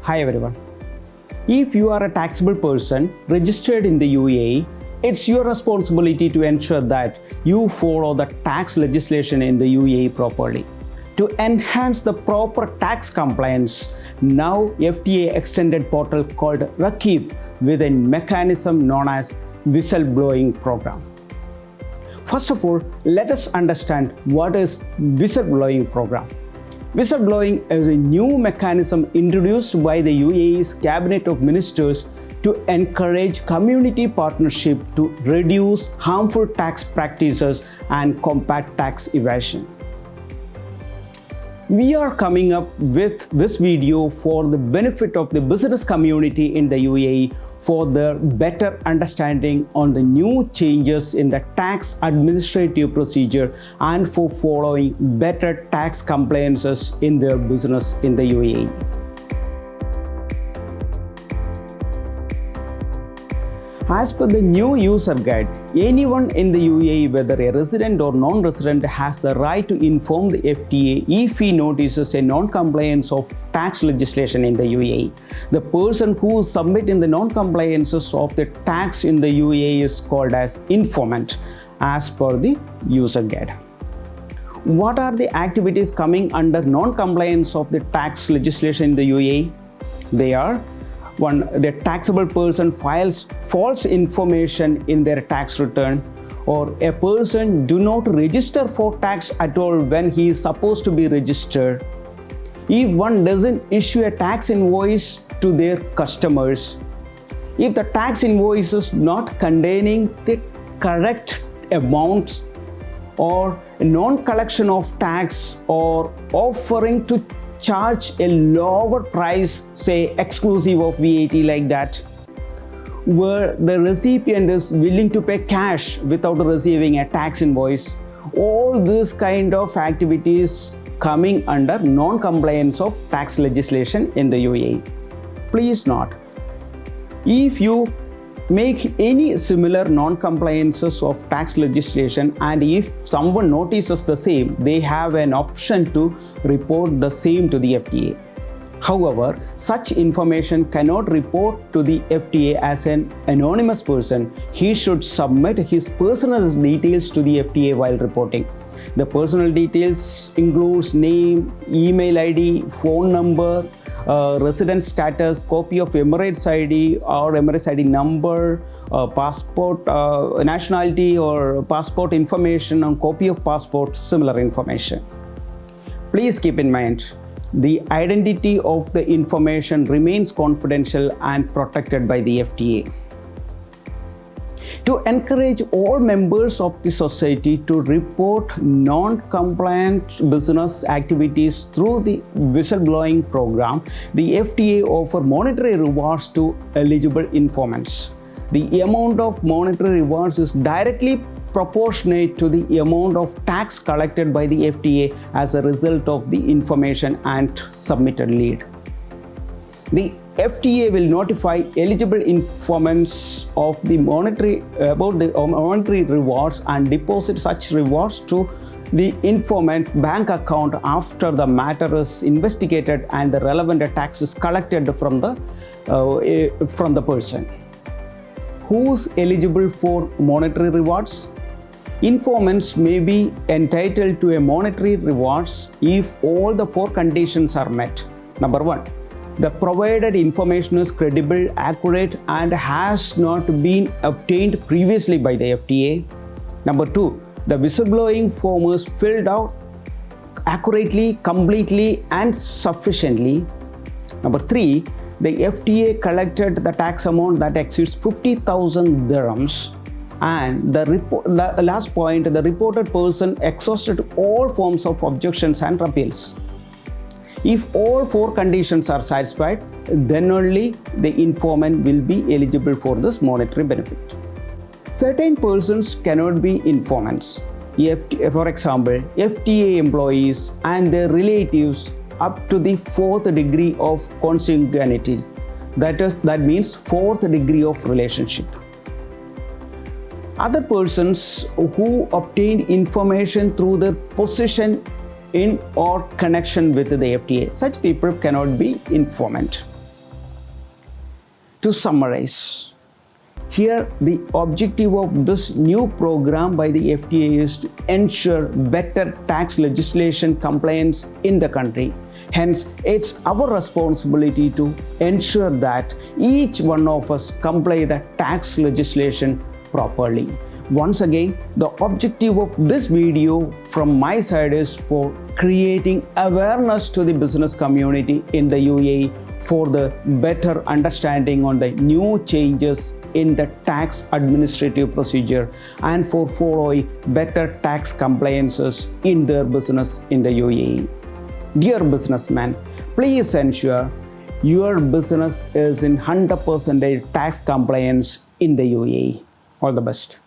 Hi everyone. If you are a taxable person registered in the UAE, it's your responsibility to ensure that you follow the tax legislation in the UAE properly. To enhance the proper tax compliance, now FTA extended portal called RAQEEB with a mechanism known as Whistleblowing Programme. First of all, let us understand what is Whistleblowing Programme. Whistleblowing is a new mechanism introduced by the UAE's Cabinet of Ministers to encourage community partnership to reduce harmful tax practices and combat tax evasion. We are coming up with this video for the benefit of the business community in the UAE for their better understanding on the new changes in the tax administrative procedure and for following better tax compliances in their business in the UAE. As per the new user guide, anyone in the UAE, whether a resident or non-resident, has the right to inform the FTA if he notices a non-compliance of tax legislation in the UAE. The person who submits in the non-compliances of the tax in the UAE is called as informant, as per the user guide. What are the activities coming under non-compliance of the tax legislation in the UAE? They are: 1. The taxable person files false information in their tax return, or a person do not register for tax at all when he is supposed to be registered. If one doesn't issue a tax invoice to their customers, if the tax invoice is not containing the correct amounts, or non-collection of tax, or offering to charge a lower price, say exclusive of VAT like that, where the recipient is willing to pay cash without receiving a tax invoice. All these kind of activities coming under non-compliance of tax legislation in the UAE. Please note, if you make any similar non-compliances of tax legislation and if someone notices the same, they have an option to report the same to the FTA. However, such information cannot report to the FTA as an anonymous person. He should submit his personal details to the FTA while reporting. The personal details includes name, email ID, phone number, resident status, copy of Emirates ID or Emirates ID number, passport, nationality or passport information, and copy of passport, similar information. Please keep in mind, the identity of the information remains confidential and protected by the FTA. To encourage all members of the society to report non-compliant business activities through the whistleblowing program, the FTA offers monetary rewards to eligible informants. The amount of monetary rewards is directly proportionate to the amount of tax collected by the FTA as a result of the information and submitted lead. The FTA will notify eligible informants of the monetary rewards and deposit such rewards to the informant bank account after the matter is investigated and the relevant tax is collected from the person. Who's eligible for monetary rewards? Informants may be entitled to a monetary rewards if all the 4 conditions are met. Number 1. The provided information is credible, accurate, and has not been obtained previously by the FTA. Number 2. The whistleblowing form is filled out accurately, completely, and sufficiently. Number 3. The FTA collected the tax amount that exceeds 50,000 dirhams. And the last point, the reported person exhausted all forms of objections and appeals. If all 4 conditions are satisfied, then only the informant will be eligible for this monetary benefit. Certain persons cannot be informants. For example, FTA employees and their relatives up to the 4th degree of consanguinity. That means 4th degree of relationship. Other persons who obtained information through their possession in or connection with the FTA. Such people cannot be informant. To summarize, here the objective of this new program by the FTA is to ensure better tax legislation compliance in the country. Hence, it's our responsibility to ensure that each one of us comply the tax legislation properly. Once again, the objective of this video from my side is for creating awareness to the business community in the UAE for the better understanding on the new changes in the tax administrative procedure and for following better tax compliances in their business in the UAE. Dear businessman, please ensure your business is in 100% tax compliance in the UAE. All the best.